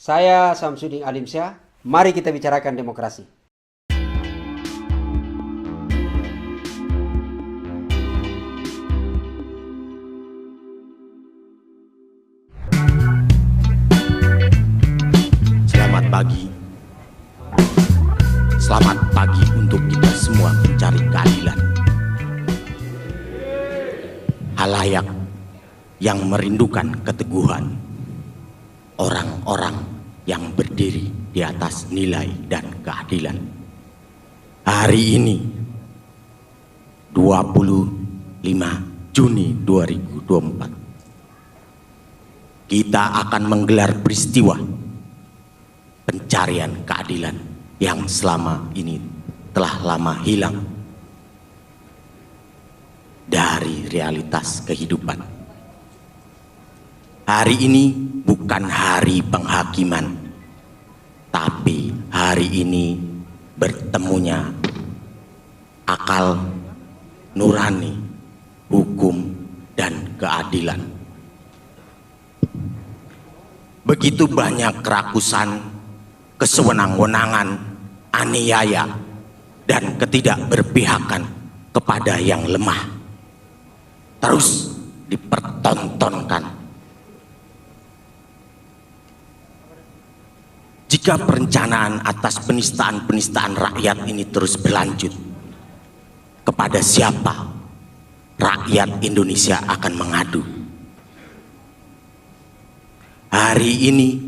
Saya Samsudin Alimsyah, mari kita bicarakan demokrasi. Selamat pagi. Selamat pagi untuk kita semua pencari keadilan. Halayak yang merindukan keteguhan. Orang-orang yang berdiri di atas nilai dan keadilan. Hari ini 25 Juni 2024 kita akan menggelar peristiwa pencarian keadilan yang selama ini telah lama hilang dari realitas kehidupan. Hari ini bukan hari penghakiman, tapi hari ini bertemunya akal nurani, hukum, dan keadilan. Begitu banyak kerakusan, kesewenang-wenangan, aniaya, dan ketidakberpihakan kepada yang lemah terus dipertontonkan. Jika perencanaan atas penistaan-penistaan rakyat ini terus berlanjut, kepada siapa rakyat Indonesia akan mengadu? Hari ini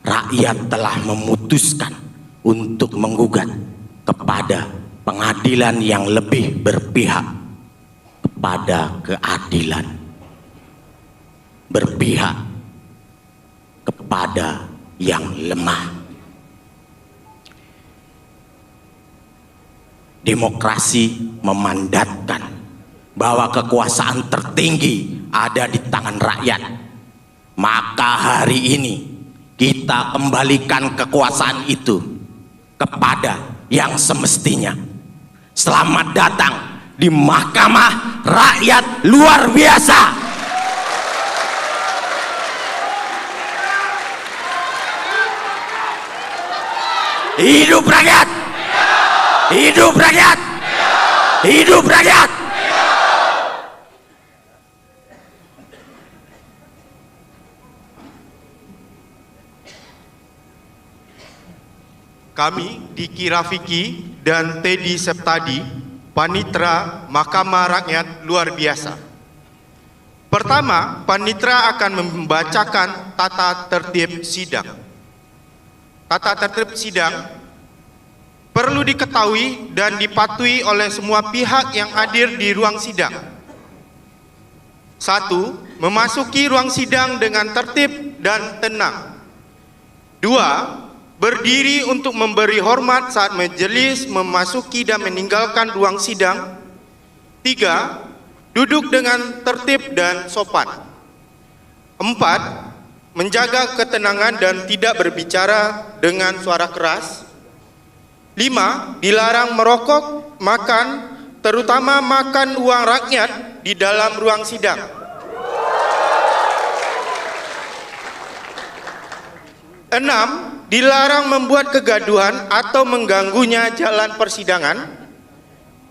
rakyat telah memutuskan untuk menggugat kepada pengadilan yang lebih berpihak kepada keadilan, berpihak kepada yang lemah. Demokrasi memandatkan bahwa kekuasaan tertinggi ada di tangan rakyat. Maka hari ini kita kembalikan kekuasaan itu kepada yang semestinya. Selamat datang di Mahkamah Rakyat Luar Biasa. Hidup rakyat! Hidup rakyat! Hidup rakyat! Kami, Diki Rafiki dan Teddy Septadi, Panitera Mahkamah Rakyat Luar Biasa. Pertama, Panitera akan membacakan tata tertib sidang. Tata tertib sidang perlu diketahui dan dipatuhi oleh semua pihak yang hadir di ruang sidang. 1. Memasuki ruang sidang dengan tertib dan tenang. 2. Berdiri untuk memberi hormat saat majelis memasuki dan meninggalkan ruang sidang. 3. Duduk dengan tertib dan sopan. 4. Menjaga ketenangan dan tidak berbicara dengan suara keras. 5. Dilarang merokok, makan, terutama makan uang rakyat di dalam ruang sidang. 6. Dilarang membuat kegaduhan atau mengganggunya jalan persidangan.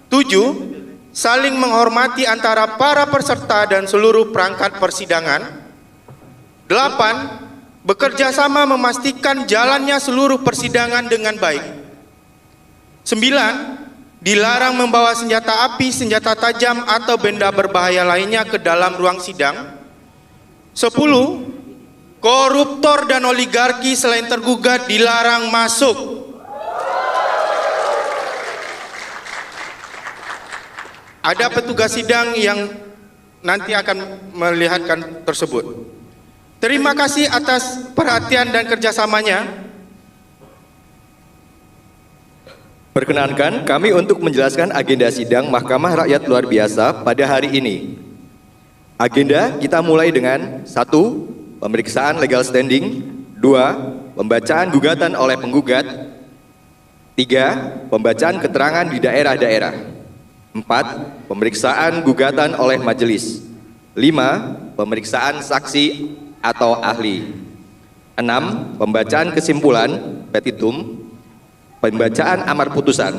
7. Saling menghormati antara para peserta dan seluruh perangkat persidangan. 8. Bekerja sama memastikan jalannya seluruh persidangan dengan baik. 9. Dilarang membawa senjata api, senjata tajam, atau benda berbahaya lainnya ke dalam ruang sidang. 10. Koruptor dan oligarki selain tergugat dilarang masuk. Ada petugas sidang yang nanti akan melihatkan tersebut. Terima kasih atas perhatian dan kerjasamanya. Perkenankan kami untuk menjelaskan agenda sidang Mahkamah Rakyat Luar Biasa pada hari ini. Agenda kita mulai dengan 1. Pemeriksaan legal standing. 2. Pembacaan gugatan oleh penggugat. 3. Pembacaan keterangan di daerah-daerah. 4. Pemeriksaan gugatan oleh majelis. 5. Pemeriksaan saksi atau ahli. 6. Pembacaan kesimpulan petitum. Pembacaan amar putusan.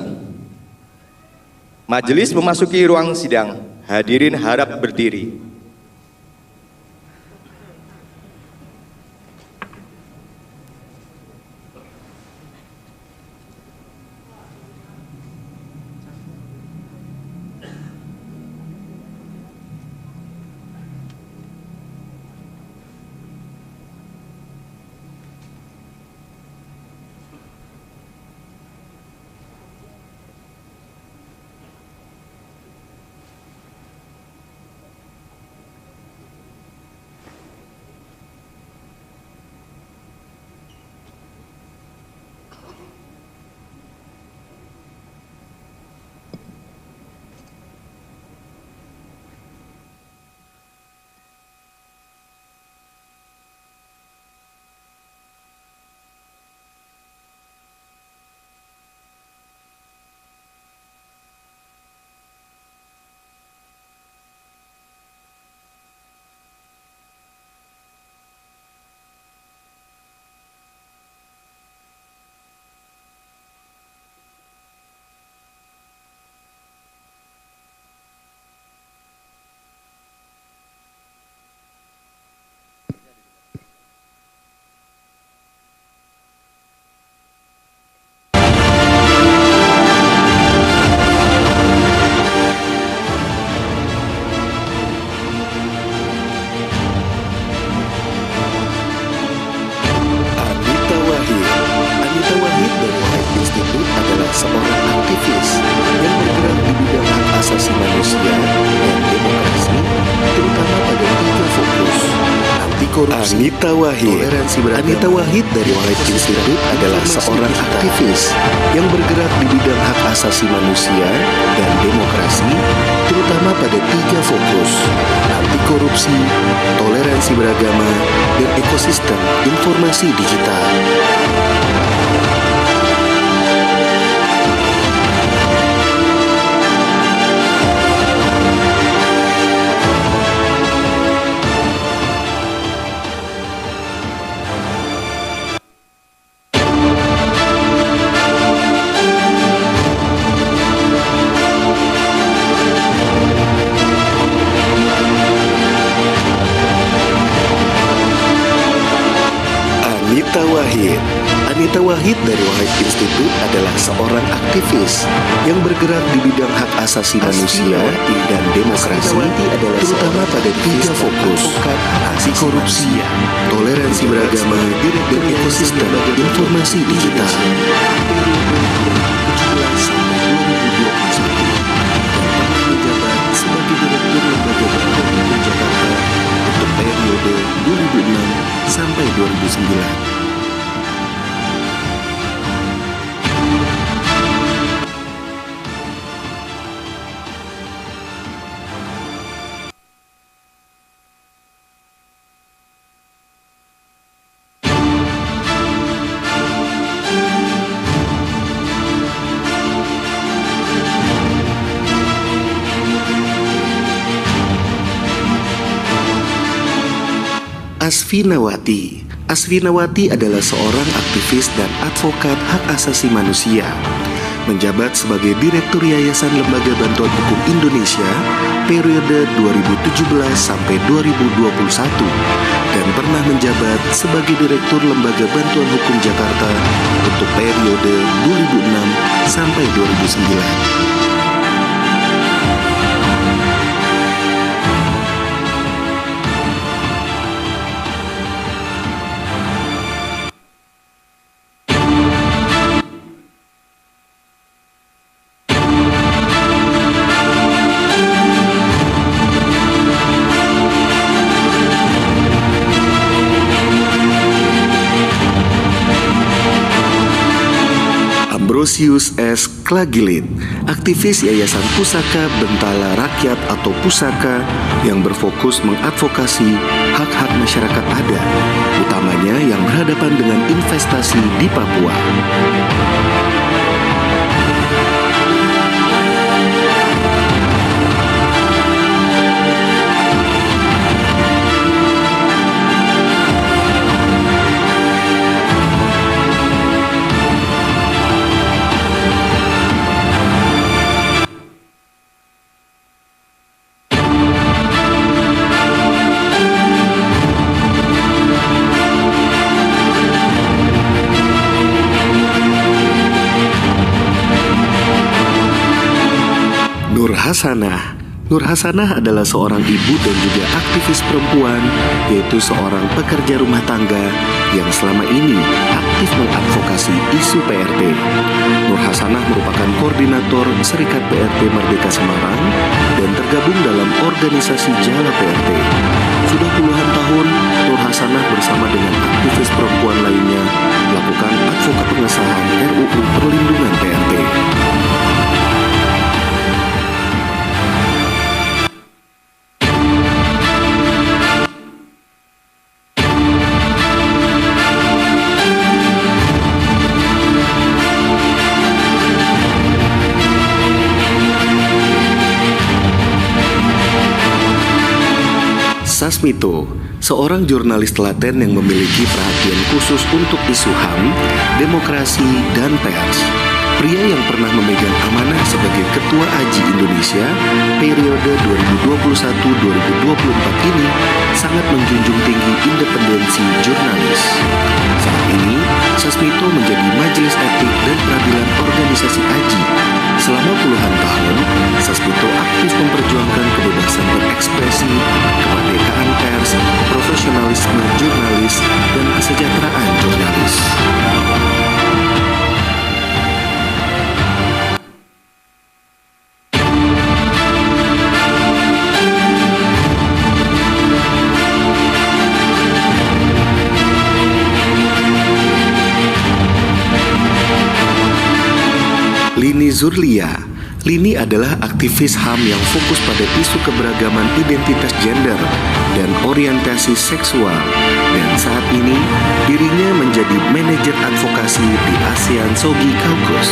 Majelis memasuki ruang sidang. Hadirin harap berdiri. Seorang aktivis yang bergerak di bidang hak asasi manusia dan demokrasi, terutama pada 3 fokus: anti korupsi, Anita Wahid dari White Institute adalah seorang aktivis yang bergerak di bidang hak asasi manusia dan demokrasi, terutama pada 3 fokus: anti korupsi, toleransi beragama, dan ekosistem informasi digital. Anita Wahid dari White Institute adalah seorang aktivis yang bergerak di bidang hak asasi manusia dan demokrasi, terutama pada 3 fokus: anti korupsi, toleransi beragama, dan ekosistem informasi digital. Menjabat sebagai Direktur Lembaga Bantuan Hukum Jakarta untuk periode 2006 sampai 2009. Asfinawati adalah seorang aktivis dan advokat hak asasi manusia. Menjabat sebagai Direktur Yayasan Lembaga Bantuan Hukum Indonesia periode 2017 sampai 2021 dan pernah menjabat sebagai Direktur Lembaga Bantuan Hukum Jakarta untuk periode 2006 sampai 2009. Ambrosius S. Klagilin, aktivis Yayasan Pusaka Bentala Rakyat atau Pusaka yang berfokus mengadvokasi hak-hak masyarakat adat, utamanya yang berhadapan dengan investasi di Papua. Hasanah. Nur Hasanah adalah seorang ibu dan juga aktivis perempuan, yaitu seorang pekerja rumah tangga yang selama ini aktif mengadvokasi isu PRT. Nur Hasanah merupakan koordinator Serikat PRT Merdeka Semarang dan tergabung dalam organisasi Jala PRT. Sudah puluhan tahun, Nur Hasanah bersama dengan aktivis perempuan lainnya melakukan advokat pengesahan RUU Perlindungan PRT. Sasmito, seorang jurnalis telaten yang memiliki perhatian khusus untuk isu HAM, demokrasi, dan pers. Pria yang pernah memegang amanah sebagai Ketua AJI Indonesia periode 2021-2024 ini sangat menjunjung tinggi independensi jurnalis. Saat ini, Sasmito menjadi Majelis Etik dan Peradilan Organisasi AJI. Selama puluhan tahun, Sasmito aktif memperjuangkan kebebasan berekspresi, kemerdekaan pers, profesionalisme jurnalis, dan kesejahteraan jurnalis. Lini Zurlia. Lini adalah aktivis HAM yang fokus pada isu keberagaman identitas gender dan orientasi seksual. Dan saat ini, dirinya menjadi manajer advokasi di ASEAN Sogi Caucus.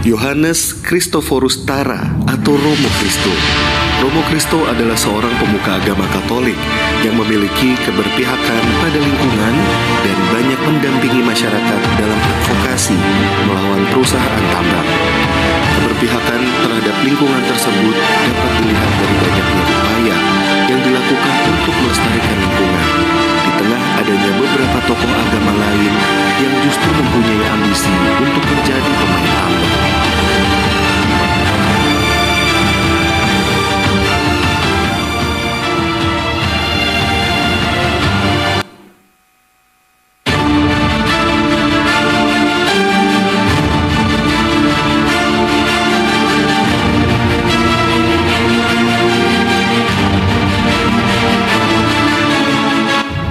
Yohanes Christophorus Tara atau Romo Kristo. Romo Kristo adalah seorang pemuka agama Katolik yang memiliki keberpihakan pada lingkungan dan banyak mendampingi masyarakat dalam advokasi melawan perusahaan tambang. Keberpihakan terhadap lingkungan tersebut dapat dilihat dari banyaknya upaya yang dilakukan untuk melestarikan lingkungan, di tengah adanya beberapa tokoh agama lain yang justru mempunyai ambisi untuk menjadi pemain tambang.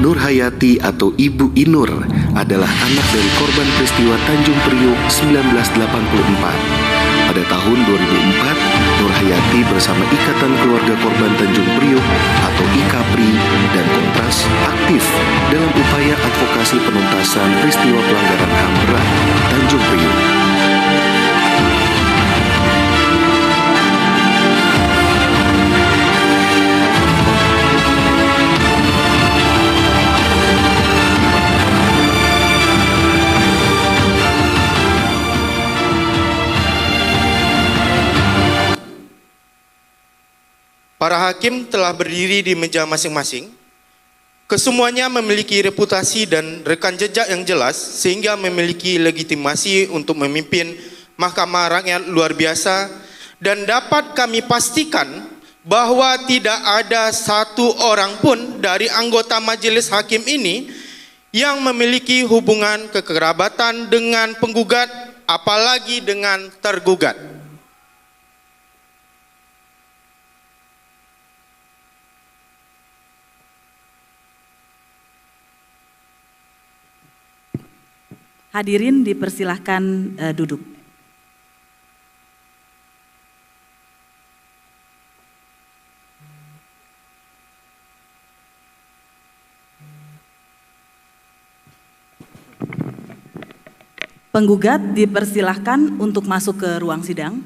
Nur Hayati atau Ibu Inur adalah anak dari korban peristiwa Tanjung Priok 1984. Pada tahun 2004, Nur Hayati bersama Ikatan Keluarga Korban Tanjung Priok atau IKAPRI dan Kontras aktif dalam upaya advokasi penuntasan peristiwa pelanggaran HAM berat Tanjung Priok. Para hakim telah berdiri di meja masing-masing. Kesemuanya memiliki reputasi dan rekam jejak yang jelas sehingga memiliki legitimasi untuk memimpin Mahkamah Rakyat luar biasa, dan dapat kami pastikan bahwa tidak ada satu orang pun dari anggota majelis hakim ini yang memiliki hubungan kekerabatan dengan penggugat, apalagi dengan tergugat. Hadirin dipersilahkan duduk. Penggugat dipersilahkan untuk masuk ke ruang sidang.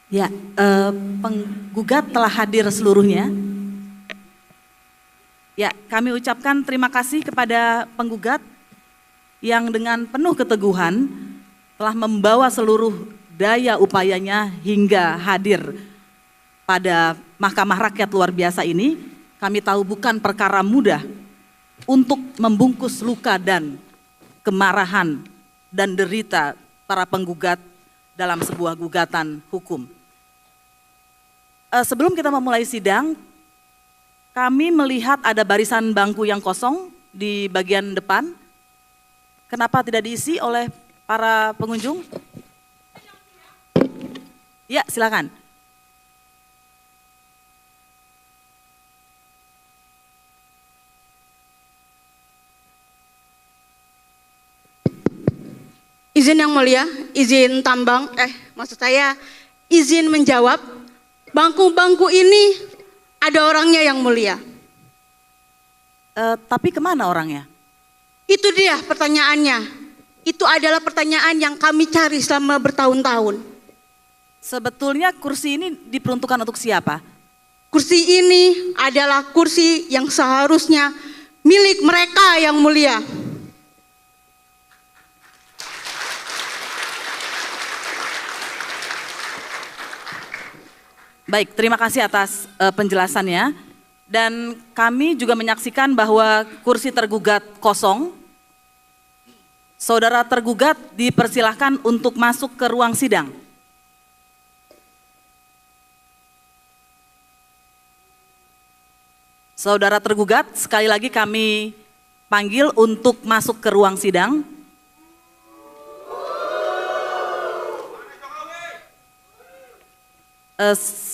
Ya, penggugat telah hadir seluruhnya. Ya, kami ucapkan terima kasih kepada penggugat yang dengan penuh keteguhan telah membawa seluruh daya upayanya hingga hadir pada Mahkamah Rakyat luar biasa ini. Kami tahu bukan perkara mudah untuk membungkus luka dan kemarahan dan derita para penggugat dalam sebuah gugatan hukum. Sebelum kita memulai sidang, kami melihat ada barisan bangku yang kosong di bagian depan. Kenapa tidak diisi oleh para pengunjung? Ya, silakan. Izin yang mulia, izin tambang, maksud saya izin menjawab. Bangku-bangku ini ada orangnya yang mulia. Tapi kemana orangnya? Itu dia pertanyaannya. Itu adalah pertanyaan yang kami cari selama bertahun-tahun. Sebetulnya kursi ini diperuntukkan untuk siapa? Kursi ini adalah kursi yang seharusnya milik mereka yang mulia. Baik, terima kasih atas penjelasannya. Dan kami juga menyaksikan bahwa kursi tergugat kosong. Saudara tergugat dipersilahkan untuk masuk ke ruang sidang. Saudara tergugat, sekali lagi kami panggil untuk masuk ke ruang sidang.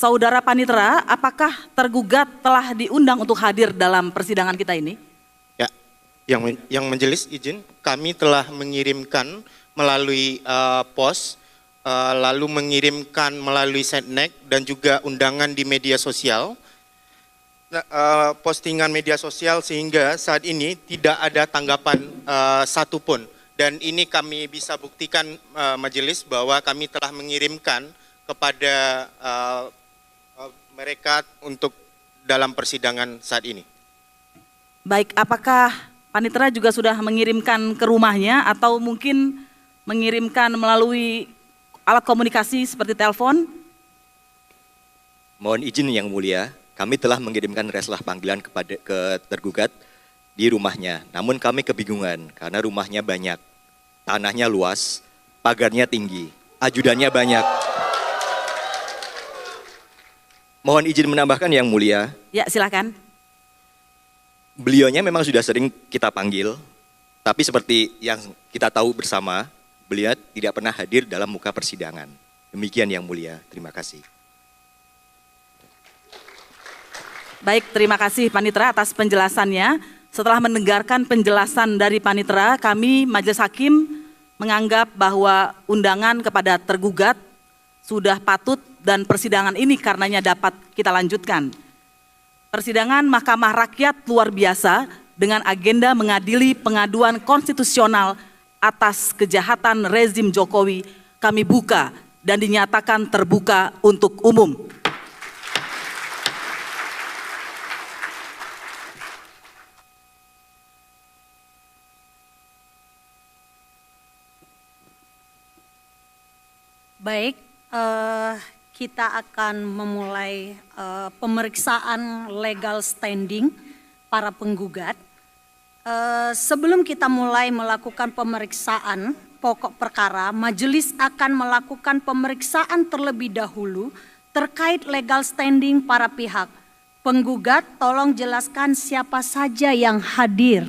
Saudara Panitera, apakah tergugat telah diundang untuk hadir dalam persidangan kita ini? Ya, yang majelis izin, kami telah mengirimkan melalui pos, lalu mengirimkan melalui setnek dan juga undangan di media sosial, postingan media sosial, sehingga saat ini tidak ada tanggapan satupun. Dan ini kami bisa buktikan majelis bahwa kami telah mengirimkan kepada mereka untuk dalam persidangan saat ini. Baik, apakah Panitera juga sudah mengirimkan ke rumahnya atau mungkin mengirimkan melalui alat komunikasi seperti telepon. Mohon izin Yang Mulia, kami telah mengirimkan reslah panggilan ke tergugat di rumahnya. Namun kami kebingungan karena rumahnya banyak, tanahnya luas, pagarnya tinggi, ajudannya banyak. Mohon izin menambahkan Yang Mulia. Ya, silakan. Beliaunya memang sudah sering kita panggil, tapi seperti yang kita tahu bersama, beliau tidak pernah hadir dalam muka persidangan. Demikian Yang Mulia, terima kasih. Baik, terima kasih Panitera atas penjelasannya. Setelah mendengarkan penjelasan dari Panitera, kami Majelis Hakim menganggap bahwa undangan kepada tergugat sudah patut dan persidangan ini karenanya dapat kita lanjutkan. Persidangan Mahkamah Rakyat luar biasa dengan agenda mengadili pengaduan konstitusional atas kejahatan rezim Jokowi kami buka dan dinyatakan terbuka untuk umum. Baik, kita akan memulai pemeriksaan legal standing para penggugat. Sebelum kita mulai melakukan pemeriksaan pokok perkara, majelis akan melakukan pemeriksaan terlebih dahulu terkait legal standing para pihak. Penggugat, tolong jelaskan siapa saja yang hadir.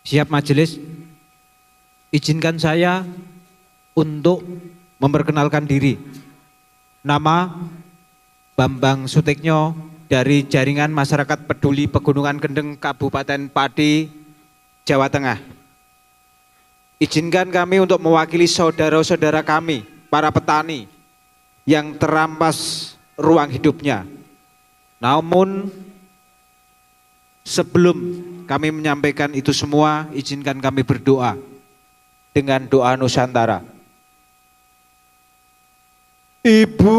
Siap majelis, izinkan saya untuk memperkenalkan diri. Nama Bambang Sutikno dari Jaringan Masyarakat Peduli Pegunungan Kendeng Kabupaten Pati, Jawa Tengah. Izinkan kami untuk mewakili saudara-saudara kami, para petani yang terampas ruang hidupnya. Namun sebelum kami menyampaikan itu semua, izinkan kami berdoa dengan doa Nusantara. Ibu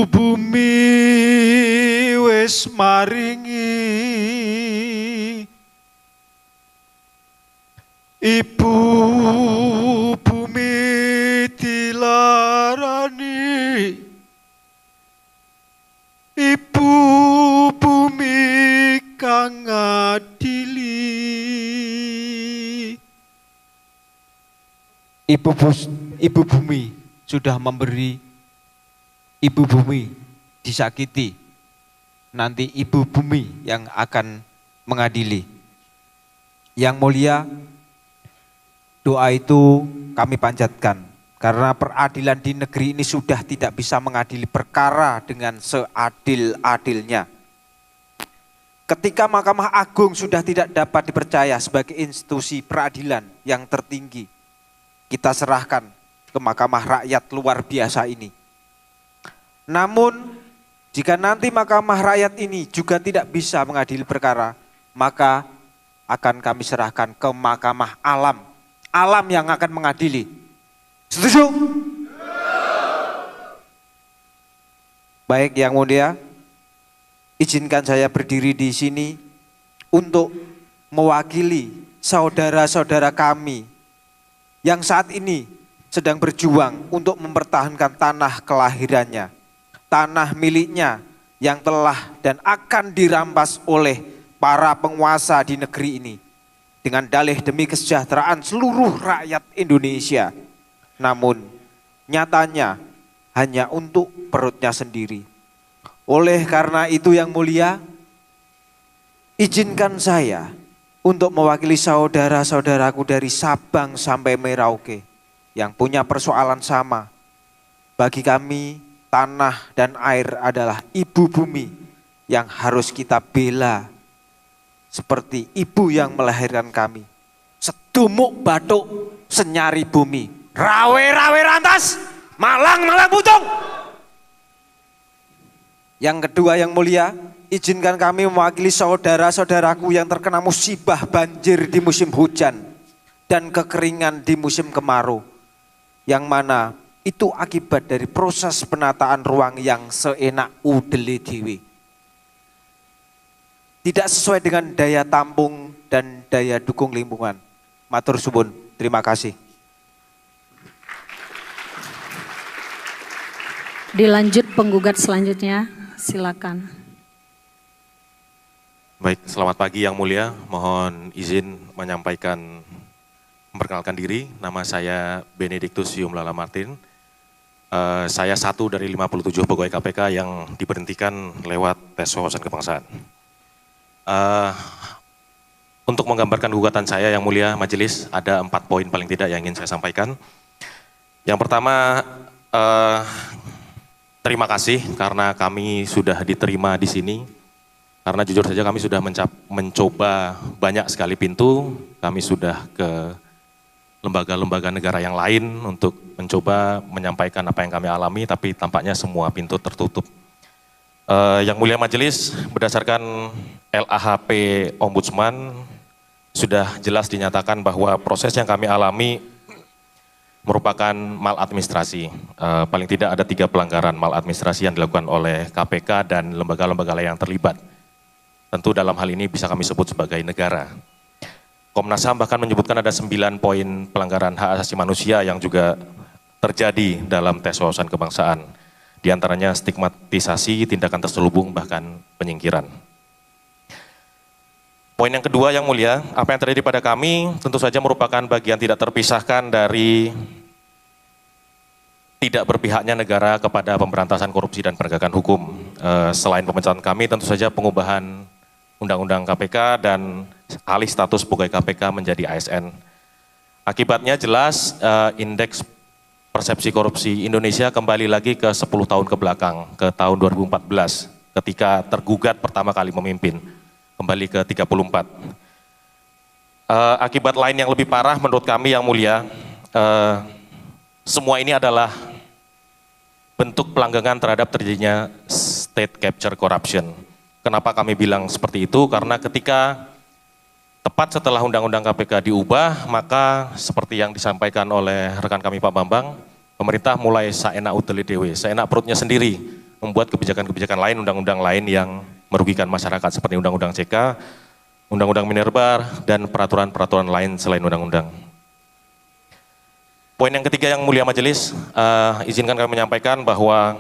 bumi wis maringi, Ibu bumi dilarani, Ibu bumi kang ngadili. Ibu bumi sudah memberi, ibu bumi disakiti, nanti ibu bumi yang akan mengadili. Yang mulia, doa itu kami panjatkan karena peradilan di negeri ini sudah tidak bisa mengadili perkara dengan seadil-adilnya. Ketika Mahkamah Agung sudah tidak dapat dipercaya sebagai institusi peradilan yang tertinggi, kita serahkan ke Mahkamah Rakyat luar biasa ini. Namun, jika nanti Mahkamah Rakyat ini juga tidak bisa mengadili perkara, maka akan kami serahkan ke Mahkamah Alam. Alam yang akan mengadili. Setuju? Baik, Yang Mulia, izinkan saya berdiri di sini untuk mewakili saudara-saudara kami yang saat ini sedang berjuang untuk mempertahankan tanah kelahirannya, tanah miliknya yang telah dan akan dirampas oleh para penguasa di negeri ini dengan dalih demi kesejahteraan seluruh rakyat Indonesia. Namun nyatanya hanya untuk perutnya sendiri. Oleh karena itu Yang Mulia, izinkan saya untuk mewakili saudara-saudaraku dari Sabang sampai Merauke yang punya persoalan sama. Bagi kami, tanah dan air adalah ibu bumi yang harus kita bela seperti ibu yang melahirkan kami. Sedumuk batuk, senyari bumi, rawe-rawe rantas, malang-malang putung. Yang kedua yang mulia, izinkan kami mewakili saudara-saudaraku yang terkena musibah banjir di musim hujan dan kekeringan di musim kemarau. Yang mana itu akibat dari proses penataan ruang yang seenak udele dewe. Tidak sesuai dengan daya tampung dan daya dukung lingkungan. Matur suwun, terima kasih. Dilanjut penggugat selanjutnya, silakan. Baik, selamat pagi yang mulia. Mohon izin memperkenalkan diri. Nama saya Benedictus Yumlala Martin. Saya satu dari 57 pegawai KPK yang diberhentikan lewat tes wawasan kebangsaan. Untuk menggambarkan gugatan saya yang mulia majelis, ada 4 poin paling tidak yang ingin saya sampaikan. Yang pertama, terima kasih karena kami sudah diterima di sini. Karena jujur saja kami sudah mencoba banyak sekali pintu, kami sudah ke lembaga-lembaga negara yang lain untuk mencoba menyampaikan apa yang kami alami, tapi tampaknya semua pintu tertutup. Yang mulia majelis, berdasarkan LAHP Ombudsman, sudah jelas dinyatakan bahwa proses yang kami alami merupakan maladministrasi. Paling tidak ada 3 pelanggaran maladministrasi yang dilakukan oleh KPK dan lembaga-lembaga lain yang terlibat. Tentu dalam hal ini bisa kami sebut sebagai negara. Komnas HAM bahkan menyebutkan ada 9 poin pelanggaran hak asasi manusia yang juga terjadi dalam tes wawasan kebangsaan. Di antaranya stigmatisasi, tindakan terselubung, bahkan penyingkiran. Poin yang kedua yang mulia, apa yang terjadi pada kami tentu saja merupakan bagian tidak terpisahkan dari tidak berpihaknya negara kepada pemberantasan korupsi dan penegakan hukum. Selain pemecatan kami, tentu saja pengubahan Undang-Undang KPK dan alih status pegawai KPK menjadi ASN. Akibatnya jelas indeks persepsi korupsi Indonesia kembali lagi ke 10 tahun ke belakang, ke tahun 2014 ketika tergugat pertama kali memimpin. Kembali ke 34. Akibat lain yang lebih parah menurut kami yang mulia, semua ini adalah bentuk pelanggaran terhadap terjadinya state capture corruption. Kenapa kami bilang seperti itu? Karena ketika tepat setelah Undang-Undang KPK diubah, maka seperti yang disampaikan oleh rekan kami Pak Bambang, pemerintah mulai saenak uteli dewe, saenak perutnya sendiri, membuat kebijakan-kebijakan lain, undang-undang lain yang merugikan masyarakat seperti Undang-Undang CK, Undang-Undang Minerba, dan peraturan-peraturan lain selain undang-undang. Poin yang ketiga yang mulia majelis, izinkan kami menyampaikan bahwa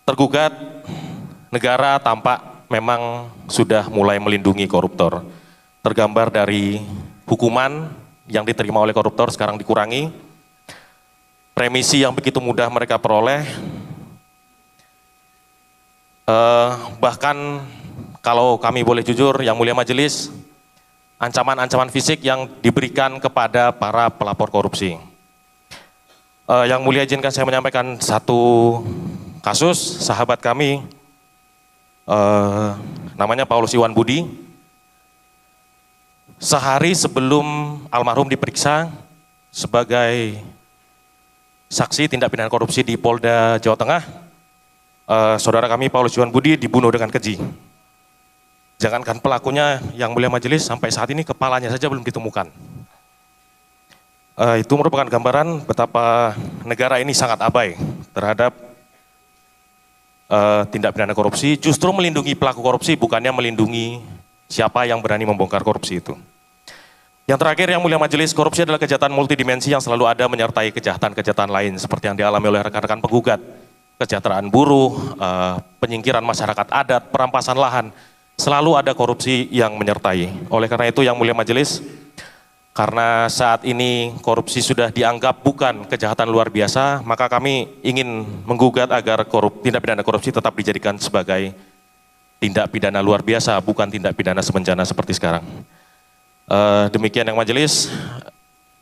tergugat negara tampak memang sudah mulai melindungi koruptor. Tergambar dari hukuman yang diterima oleh koruptor sekarang dikurangi, remisi yang begitu mudah mereka peroleh, bahkan kalau kami boleh jujur yang mulia majelis, ancaman-ancaman fisik yang diberikan kepada para pelapor korupsi. Yang mulia izinkan saya menyampaikan satu kasus sahabat kami, namanya Paulus Iwan Budi. Sehari sebelum almarhum diperiksa sebagai saksi tindak pidana korupsi di Polda Jawa Tengah, saudara kami Paulus Iwan Budi dibunuh dengan keji. Jangankan pelakunya yang mulia majelis, sampai saat ini kepalanya saja belum ditemukan. Itu merupakan gambaran betapa negara ini sangat abai terhadap tindak pidana korupsi, justru melindungi pelaku korupsi, bukannya melindungi siapa yang berani membongkar korupsi itu. Yang terakhir yang mulia majelis, korupsi adalah kejahatan multidimensi yang selalu ada menyertai kejahatan-kejahatan lain seperti yang dialami oleh rekan-rekan penggugat. Kesejahteraan buruh, penyingkiran masyarakat adat, perampasan lahan, selalu ada korupsi yang menyertai. Oleh karena itu yang mulia majelis, karena saat ini korupsi sudah dianggap bukan kejahatan luar biasa, maka kami ingin menggugat agar tindak pidana korupsi tetap dijadikan sebagai tindak pidana luar biasa, bukan tindak pidana semenjana seperti sekarang. Demikian yang majelis,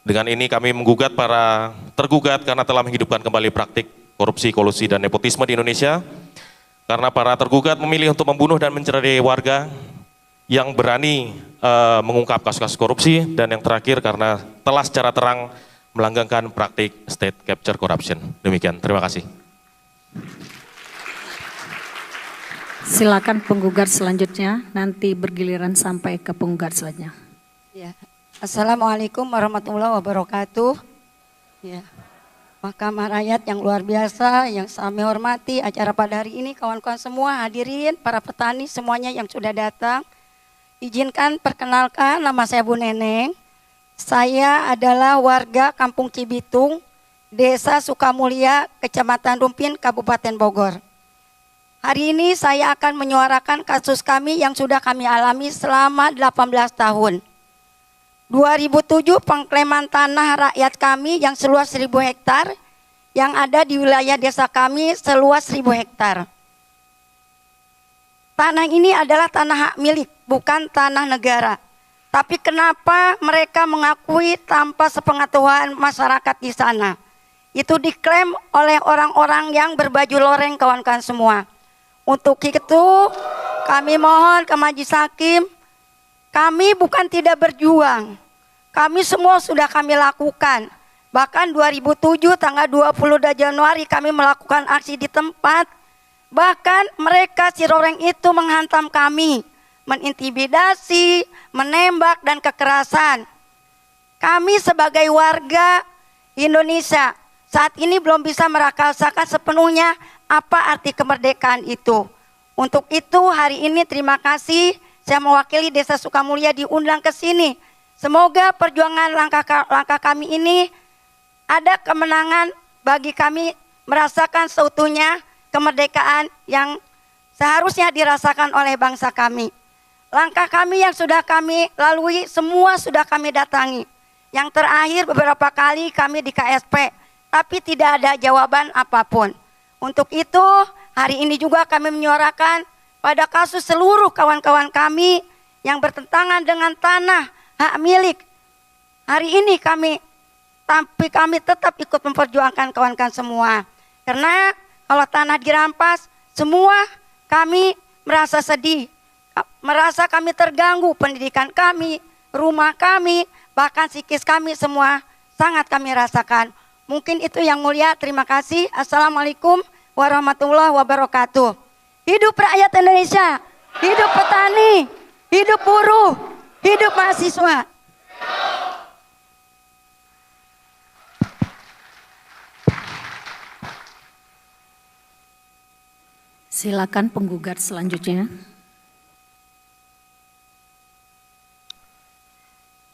dengan ini kami menggugat para tergugat karena telah menghidupkan kembali praktik korupsi, kolusi, dan nepotisme di Indonesia. Karena para tergugat memilih untuk membunuh dan mencerai warga yang berani mengungkap kasus-kasus korupsi, dan yang terakhir karena telah secara terang melanggengkan praktik state capture corruption. Demikian, terima kasih. Silakan penggugat selanjutnya, nanti bergiliran sampai ke penggugat selanjutnya. Ya. Assalamualaikum warahmatullahi wabarakatuh. Ya. Mahkamah Rakyat yang luar biasa, yang kami hormati acara pada hari ini, kawan-kawan semua, hadirin, para petani semuanya yang sudah datang. Izinkan perkenalkan, nama saya Bu Neneng. Saya adalah warga Kampung Cibitung, Desa Sukamulya, Kecamatan Rumpin, Kabupaten Bogor. Hari ini saya akan menyuarakan kasus kami yang sudah kami alami selama 18 tahun. 2007 pengklaiman tanah rakyat kami yang seluas 1.000 hektar yang ada di wilayah desa kami seluas 1.000 hektar. Tanah ini adalah tanah hak milik, bukan tanah negara. Tapi kenapa mereka mengakui tanpa sepengetahuan masyarakat di sana? Itu diklaim oleh orang-orang yang berbaju loreng, kawan-kawan semua. Untuk itu kami mohon ke Majelis Hakim, kami bukan tidak berjuang. Kami semua sudah kami lakukan. Bahkan 2007 tanggal 20 Januari kami melakukan aksi di tempat. Bahkan mereka si loreng itu menghantam kami, mengintimidasi, menembak dan kekerasan. Kami sebagai warga Indonesia saat ini belum bisa merasakan sepenuhnya apa arti kemerdekaan itu. Untuk itu hari ini terima kasih saya mewakili Desa Sukamulya diundang ke sini. Semoga perjuangan langkah kami ini ada kemenangan bagi kami merasakan seutuhnya kemerdekaan yang seharusnya dirasakan oleh bangsa kami. Langkah kami yang sudah kami lalui semua sudah kami datangi. Yang terakhir beberapa kali kami di KSP, tapi tidak ada jawaban apapun. Untuk itu hari ini juga kami menyuarakan pada kasus seluruh kawan-kawan kami yang bertentangan dengan tanah hak milik. Hari ini kami tetap ikut memperjuangkan kawan-kawan semua. Karena kalau tanah dirampas, semua kami merasa sedih, merasa kami terganggu, pendidikan kami, rumah kami, bahkan psikis kami semua sangat kami rasakan. Mungkin itu yang mulia, terima kasih. Assalamualaikum warahmatullahi wabarakatuh. Hidup rakyat Indonesia, hidup petani, hidup buruh, hidup mahasiswa. Silakan penggugat selanjutnya.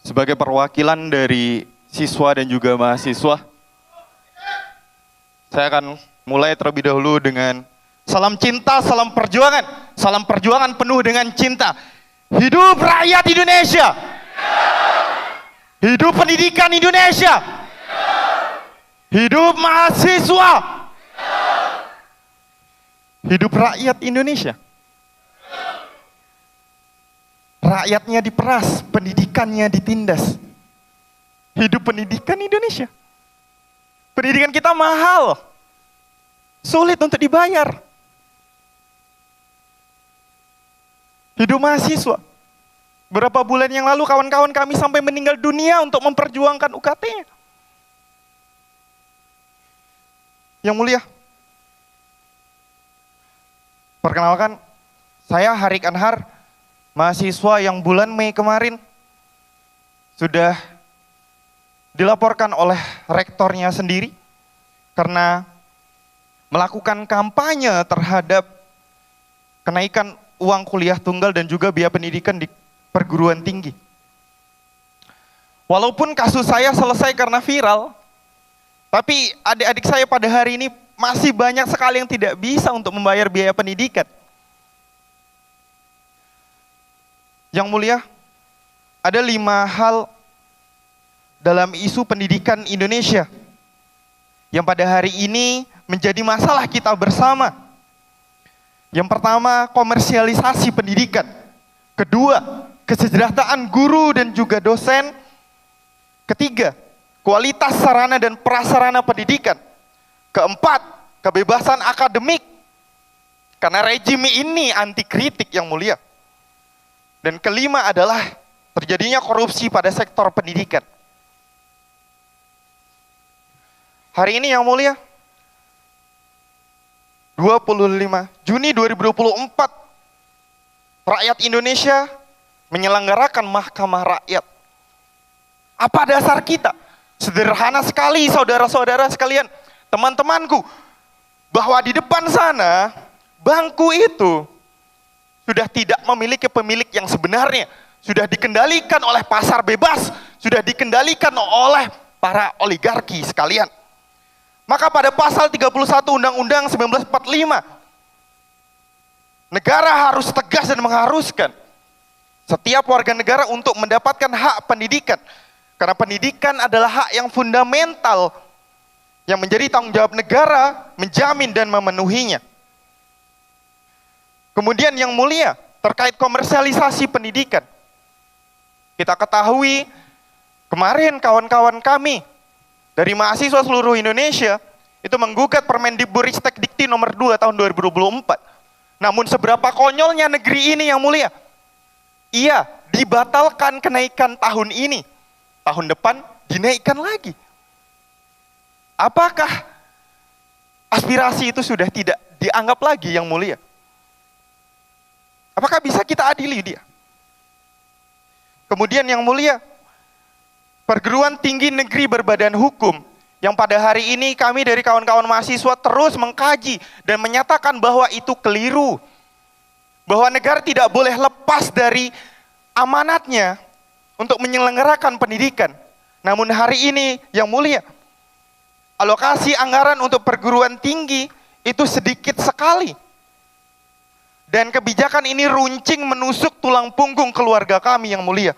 Sebagai perwakilan dari siswa dan juga mahasiswa, saya akan mulai terlebih dahulu dengan salam cinta, salam perjuangan penuh dengan cinta. Hidup rakyat Indonesia, hidup pendidikan Indonesia, hidup mahasiswa, hidup rakyat Indonesia. Rakyatnya diperas, pendidikannya ditindas. Hidup pendidikan Indonesia. Pendidikan kita mahal, sulit untuk dibayar. Hidup mahasiswa. Berapa bulan yang lalu kawan-kawan kami sampai meninggal dunia untuk memperjuangkan UKT-nya. Yang mulia, perkenalkan, saya Harik Anhar, mahasiswa yang bulan Mei kemarin sudah dilaporkan oleh rektornya sendiri karena melakukan kampanye terhadap kenaikan uang kuliah tunggal dan juga biaya pendidikan di perguruan tinggi. Walaupun kasus saya selesai karena viral, tapi adik-adik saya pada hari ini masih banyak sekali yang tidak bisa untuk membayar biaya pendidikan. Yang mulia, ada 5 hal dalam isu pendidikan Indonesia yang pada hari ini menjadi masalah kita bersama. Yang pertama, komersialisasi pendidikan. Kedua, kesejahteraan guru dan juga dosen. Ketiga, kualitas sarana dan prasarana pendidikan. Keempat, kebebasan akademik. Karena rejim ini anti kritik yang mulia. Dan kelima adalah terjadinya korupsi pada sektor pendidikan. Hari ini yang mulia, 25 Juni 2024 rakyat Indonesia menyelenggarakan mahkamah rakyat. Apa dasar kita? Sederhana sekali saudara-saudara sekalian, teman-temanku, bahwa di depan sana bangku itu sudah tidak memiliki pemilik yang sebenarnya, sudah dikendalikan oleh pasar bebas, sudah dikendalikan oleh para oligarki sekalian. Maka pada pasal 31 Undang-Undang 1945, negara harus tegas dan mengharuskan setiap warga negara untuk mendapatkan hak pendidikan. Karena pendidikan adalah hak yang fundamental yang menjadi tanggung jawab negara menjamin dan memenuhinya. Kemudian yang mulia, terkait komersialisasi pendidikan. Kita ketahui kemarin kawan-kawan kami dari mahasiswa seluruh Indonesia itu menggugat Permendikbudristek Dikti nomor 2 tahun 2024. Namun seberapa konyolnya negeri ini yang mulia. Iya, dibatalkan kenaikan tahun ini. Tahun depan dinaikkan lagi. Apakah aspirasi itu sudah tidak dianggap lagi yang mulia? Apakah bisa kita adili dia? Kemudian yang mulia, perguruan tinggi negeri berbadan hukum yang pada hari ini kami dari kawan-kawan mahasiswa terus mengkaji dan menyatakan bahwa itu keliru. Bahwa negara tidak boleh lepas dari amanatnya untuk menyelenggarakan pendidikan. Namun hari ini yang mulia, alokasi anggaran untuk perguruan tinggi itu sedikit sekali. Dan kebijakan ini runcing menusuk tulang punggung keluarga kami yang mulia.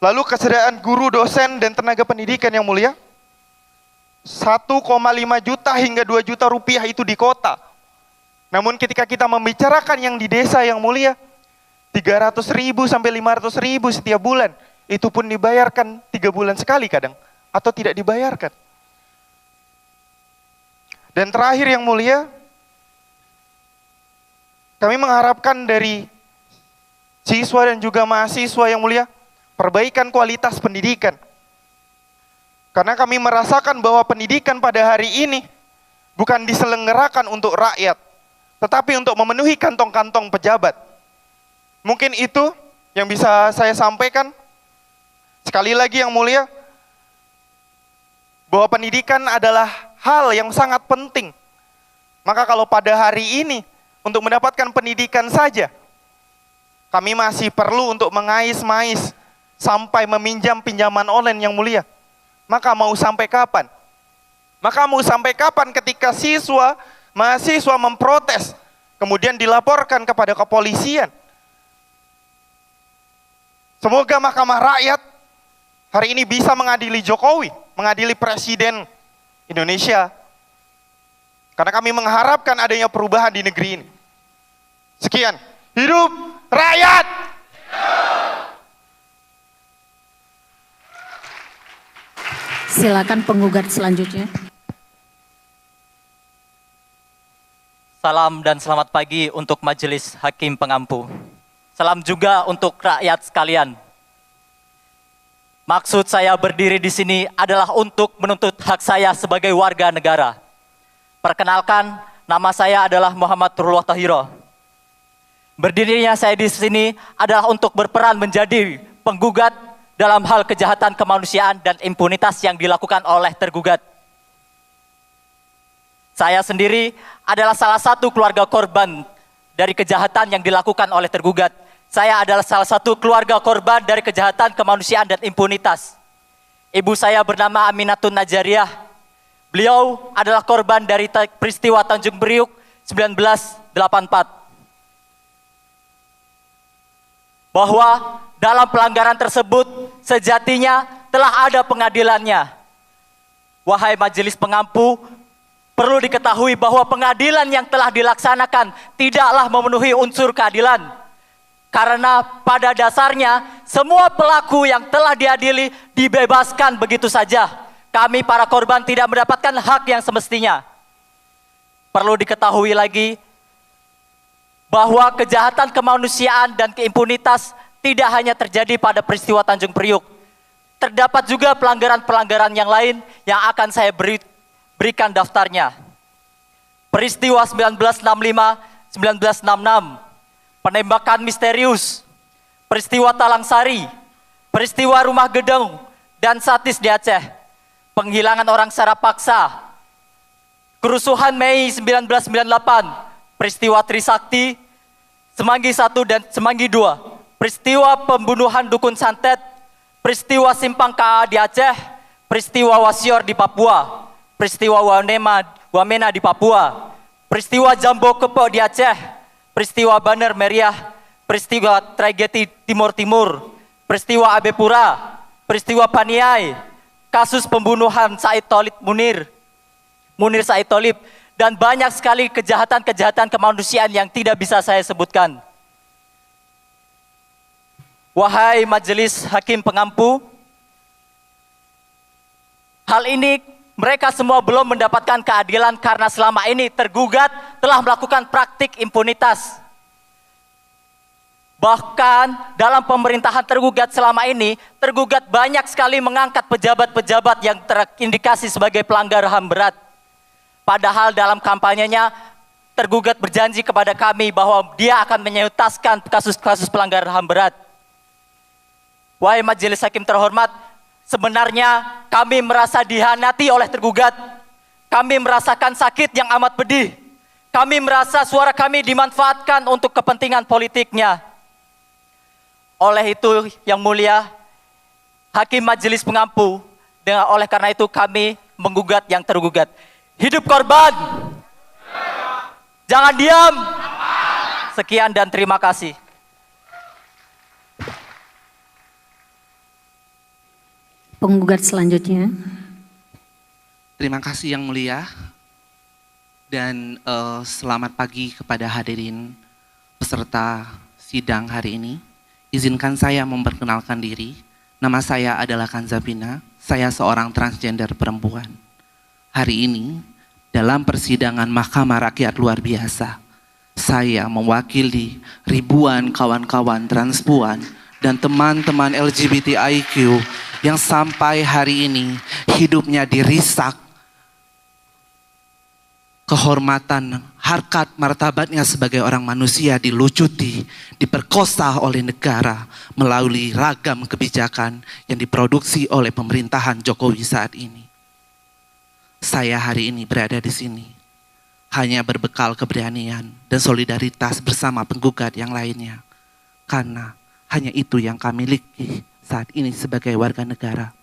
Lalu kesediaan guru, dosen, dan tenaga pendidikan yang mulia, 1,5 juta hingga 2 juta rupiah itu di kota. Namun ketika kita membicarakan yang di desa yang mulia, 300.000 sampai 500.000 setiap bulan. Itu pun dibayarkan 3 bulan sekali kadang, atau tidak dibayarkan. Dan terakhir yang mulia, kami mengharapkan dari siswa dan juga mahasiswa yang mulia, perbaikan kualitas pendidikan. Karena kami merasakan bahwa pendidikan pada hari ini bukan diselenggarakan untuk rakyat, tetapi untuk memenuhi kantong-kantong pejabat. Mungkin itu yang bisa saya sampaikan. Sekali lagi yang mulia, bahwa pendidikan adalah hal yang sangat penting. Maka kalau pada hari ini, untuk mendapatkan pendidikan saja, kami masih perlu untuk mengais-mais sampai meminjam pinjaman online yang mulia. Maka mau sampai kapan? Maka mau sampai kapan ketika mahasiswa memprotes, kemudian dilaporkan kepada kepolisian? Semoga Mahkamah Rakyat hari ini bisa mengadili Jokowi, mengadili Presiden Indonesia. Karena kami mengharapkan adanya perubahan di negeri ini. Sekian. Hidup rakyat! Silakan penggugat selanjutnya. Salam dan selamat pagi untuk Majelis Hakim Pengampu. Salam juga untuk rakyat sekalian. Maksud saya berdiri di sini adalah untuk menuntut hak saya sebagai warga negara. Perkenalkan, nama saya adalah Muhammad Turullah Tahiro. Berdirinya saya di sini adalah untuk berperan menjadi penggugat dalam hal kejahatan kemanusiaan dan impunitas yang dilakukan oleh tergugat. Saya sendiri adalah salah satu keluarga korban dari kejahatan yang dilakukan oleh tergugat. Saya adalah salah satu keluarga korban dari kejahatan kemanusiaan dan impunitas. Ibu saya bernama Aminatun Najariah. Beliau adalah korban dari peristiwa Tanjung Priuk 1984. Bahwa dalam pelanggaran tersebut sejatinya telah ada pengadilannya. Wahai majelis pengampu, perlu diketahui bahwa pengadilan yang telah dilaksanakan tidaklah memenuhi unsur keadilan. Karena pada dasarnya semua pelaku yang telah diadili dibebaskan begitu saja. Kami para korban tidak mendapatkan hak yang semestinya. Perlu diketahui lagi bahwa kejahatan kemanusiaan dan keimpunitas tidak hanya terjadi pada peristiwa Tanjung Priuk. Terdapat juga pelanggaran-pelanggaran yang lain yang akan saya berikan daftarnya. Peristiwa 1965, 1966, penembakan misterius, peristiwa Talang Sari, peristiwa Rumah Gedung, dan Satis di Aceh, penghilangan orang secara paksa, kerusuhan Mei 1998, peristiwa Trisakti, Semanggi 1 dan Semanggi 2, peristiwa pembunuhan Dukun Santet, peristiwa Simpang KA di Aceh, peristiwa Wasior di Papua, peristiwa Wamena di Papua, peristiwa Jambo Kepo di Aceh, peristiwa Baner Meriah, peristiwa tragedi Timur Timur, peristiwa Abe Pura, peristiwa Paniai, kasus pembunuhan Said Tolib Munir Said Tolib, dan banyak sekali kejahatan-kejahatan kemanusiaan yang tidak bisa saya sebutkan. Wahai Majelis Hakim Pengampu, hal ini mereka semua belum mendapatkan keadilan karena selama ini tergugat telah melakukan praktik impunitas. Bahkan dalam pemerintahan tergugat selama ini, tergugat banyak sekali mengangkat pejabat-pejabat yang terindikasi sebagai pelanggar HAM berat. Padahal dalam kampanyenya, tergugat berjanji kepada kami bahwa dia akan menyuntaskan kasus-kasus pelanggar HAM berat. Wahai Majelis Hakim terhormat, sebenarnya kami merasa dihianati oleh tergugat. Kami merasakan sakit yang amat pedih. Kami merasa suara kami dimanfaatkan untuk kepentingan politiknya. Oleh itu yang mulia, Hakim Majelis Pengampu, oleh karena itu kami menggugat yang tergugat. Hidup korban! Jangan diam! Sekian dan terima kasih. Penggugat selanjutnya. Terima kasih yang mulia dan selamat pagi kepada hadirin peserta sidang hari ini. Izinkan saya memperkenalkan diri. Nama saya adalah Kanzabina. Saya seorang transgender perempuan. Hari ini dalam persidangan Mahkamah Rakyat luar biasa, saya mewakili ribuan kawan-kawan transpuan dan teman-teman LGBTIQ yang sampai hari ini hidupnya dirisak, kehormatan, harkat, martabatnya sebagai orang manusia dilucuti, diperkosa oleh negara melalui ragam kebijakan yang diproduksi oleh pemerintahan Jokowi saat ini. Saya hari ini berada di sini hanya berbekal keberanian dan solidaritas bersama penggugat yang lainnya, karena hanya itu yang kami miliki saat ini sebagai warga negara.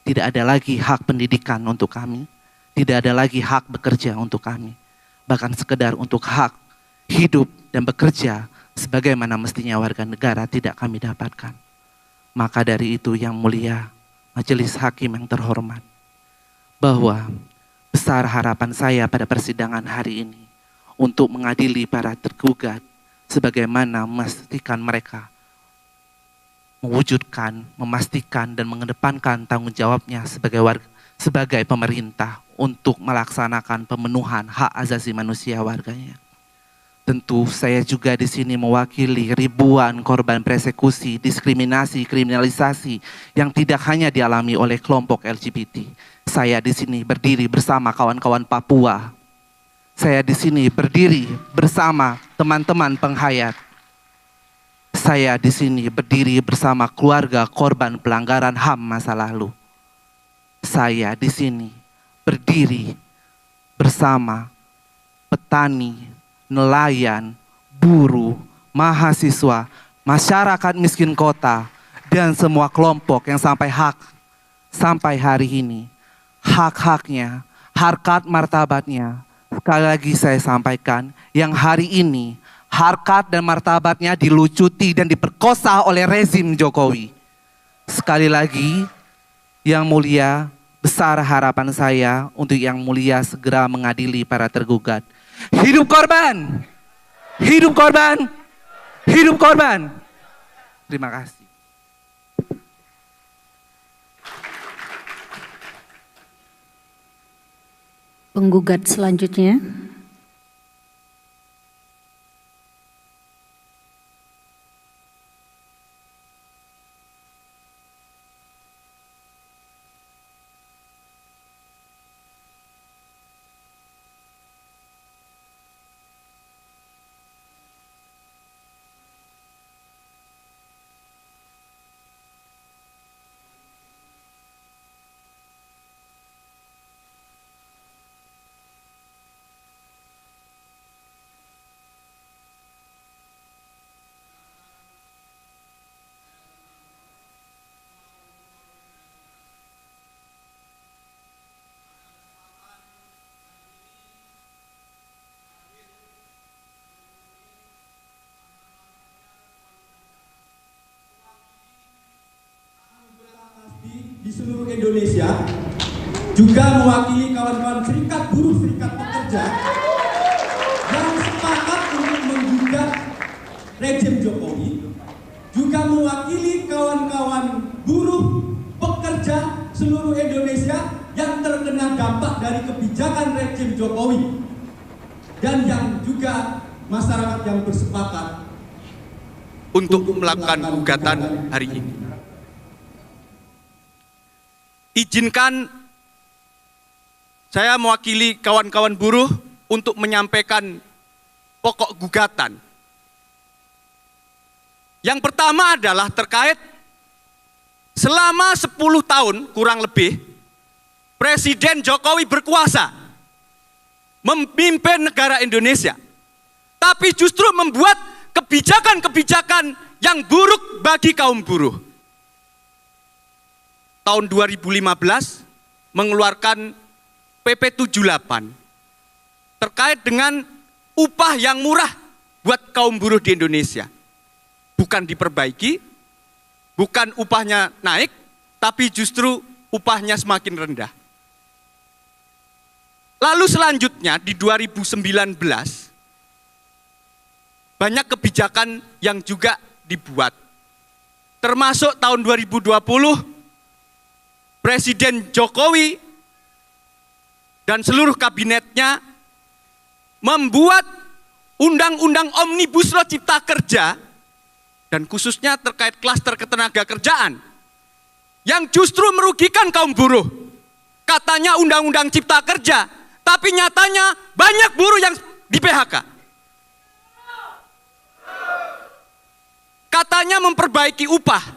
Tidak ada lagi hak pendidikan untuk kami, tidak ada lagi hak bekerja untuk kami, bahkan sekedar untuk hak hidup dan bekerja sebagaimana mestinya warga negara tidak kami dapatkan. Maka dari itu yang mulia Majelis Hakim yang terhormat, bahwa besar harapan saya pada persidangan hari ini untuk mengadili para tergugat sebagaimana memastikan mereka mewujudkan, memastikan dan mengedepankan tanggung jawabnya sebagai pemerintah untuk melaksanakan pemenuhan hak asasi manusia warganya. Tentu saya juga di sini mewakili ribuan korban persekusi, diskriminasi, kriminalisasi yang tidak hanya dialami oleh kelompok LGBT. Saya di sini berdiri bersama kawan-kawan Papua. Saya di sini berdiri bersama teman-teman penghayat. Saya di sini berdiri bersama keluarga korban pelanggaran HAM masa lalu. Saya di sini berdiri bersama petani, nelayan, buruh, mahasiswa, masyarakat miskin kota, dan semua kelompok yang sampai hari ini hak-haknya, harkat martabatnya, sekali lagi saya sampaikan, yang hari ini harkat dan martabatnya dilucuti dan diperkosa oleh rezim Jokowi. Sekali lagi, yang mulia, besar harapan saya untuk yang mulia segera mengadili para tergugat. Hidup korban! Hidup korban! Hidup korban! Terima kasih. Penggugat selanjutnya. seluruh Indonesia, juga mewakili kawan-kawan serikat buruh, serikat pekerja yang sepakat untuk menggugat rejim Jokowi, juga mewakili kawan-kawan buruh pekerja seluruh Indonesia yang terkena dampak dari kebijakan rejim Jokowi, dan yang juga masyarakat yang bersepakat untuk melakukan gugatan hari ini. Izinkan saya mewakili kawan-kawan buruh untuk menyampaikan pokok gugatan. Yang pertama adalah terkait selama 10 tahun kurang lebih Presiden Jokowi berkuasa memimpin negara Indonesia, tapi justru membuat kebijakan-kebijakan yang buruk bagi kaum buruh. Tahun 2015 mengeluarkan PP 78 terkait dengan upah yang murah buat kaum buruh di Indonesia. Bukan diperbaiki, bukan upahnya naik, tapi justru upahnya semakin rendah. Lalu selanjutnya di 2019 banyak kebijakan yang juga dibuat. Termasuk tahun 2020 Presiden Jokowi dan seluruh kabinetnya membuat undang-undang Omnibus Law Cipta Kerja, dan khususnya terkait klaster ketenaga kerjaan yang justru merugikan kaum buruh. Katanya undang-undang Cipta Kerja, tapi nyatanya banyak buruh yang di PHK. Katanya memperbaiki upah,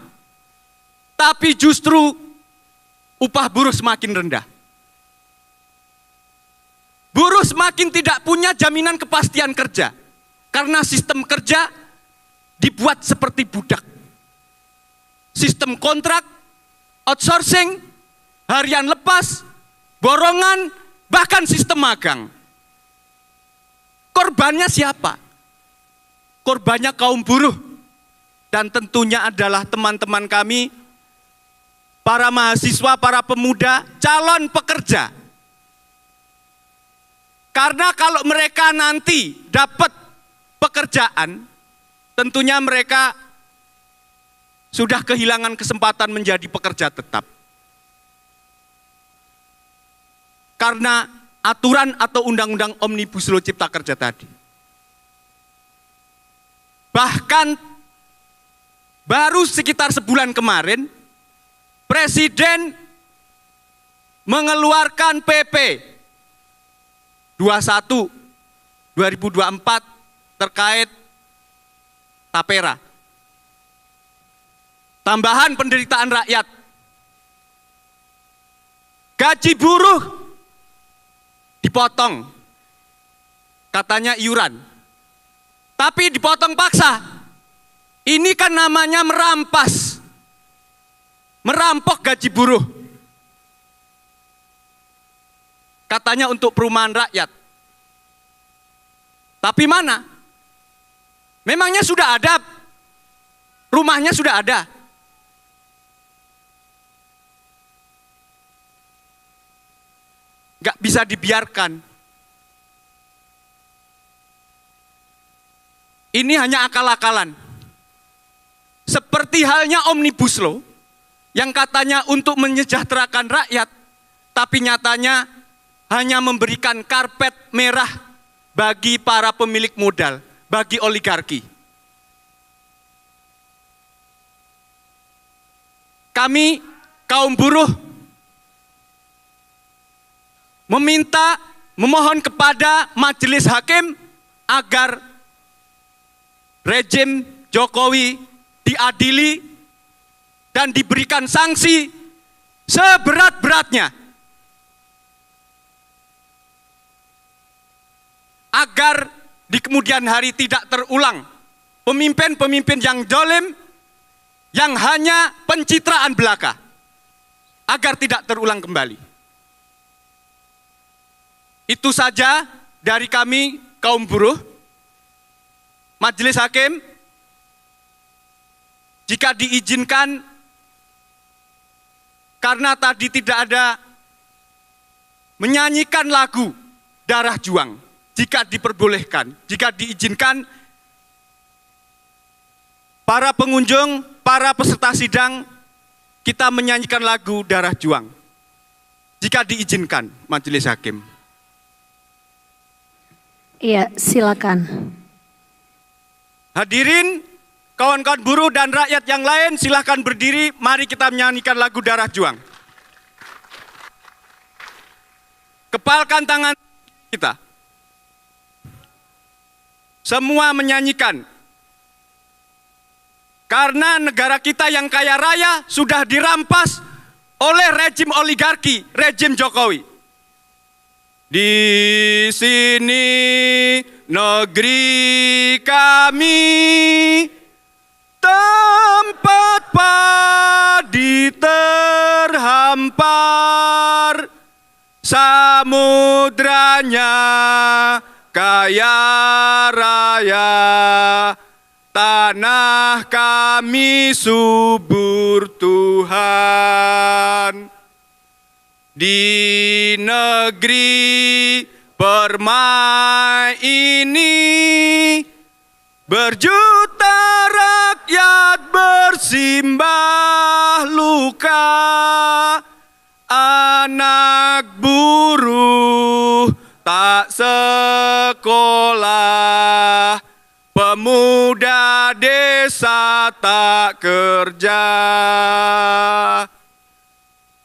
tapi justru upah buruh semakin rendah. Buruh semakin tidak punya jaminan kepastian kerja, karena sistem kerja dibuat seperti budak. Sistem kontrak, outsourcing, harian lepas, borongan, bahkan sistem magang. Korbannya siapa? Korbannya kaum buruh. Dan tentunya adalah teman-teman kami, para mahasiswa, para pemuda, calon pekerja. Karena kalau mereka nanti dapat pekerjaan, tentunya mereka sudah kehilangan kesempatan menjadi pekerja tetap. Karena aturan atau undang-undang Omnibus Law Cipta Kerja tadi. Bahkan baru sekitar sebulan kemarin, Presiden mengeluarkan PP 21 2024 terkait tapera. Tambahan penderitaan rakyat. Gaji buruh dipotong. Katanya iuran. Tapi dipotong paksa. Ini kan namanya merampas. Merampok gaji buruh. Katanya untuk perumahan rakyat. Tapi mana? Memangnya sudah ada? Rumahnya sudah ada? Gak bisa dibiarkan. Ini hanya akal-akalan. Seperti halnya Omnibus Law yang katanya untuk menyejahterakan rakyat, tapi nyatanya hanya memberikan karpet merah bagi para pemilik modal, bagi oligarki. Kami kaum buruh memohon kepada majelis hakim agar rejim Jokowi diadili dan diberikan sanksi seberat-beratnya agar di kemudian hari tidak terulang pemimpin-pemimpin yang zalim, yang hanya pencitraan belaka, agar tidak terulang kembali. Itu saja dari kami kaum buruh. Majelis hakim, jika diizinkan, karena tadi tidak ada menyanyikan lagu Darah Juang. Jika diperbolehkan, jika diizinkan, para pengunjung, para peserta sidang, kita menyanyikan lagu Darah Juang. Jika diizinkan, Majelis Hakim. Iya, silakan. Hadirin, kawan-kawan buruh dan rakyat yang lain, silakan berdiri. Mari kita menyanyikan lagu Darah Juang. Kepalkan tangan kita. Semua menyanyikan. Karena negara kita yang kaya raya sudah dirampas oleh rejim oligarki, rejim Jokowi. Di sini negeri kami, tempat padi terhampar, samudranya kaya raya, tanah kami subur Tuhan. Di negeri permai ini, berjuta rakyat bersimbah luka, anak buruh tak sekolah, pemuda desa tak kerja.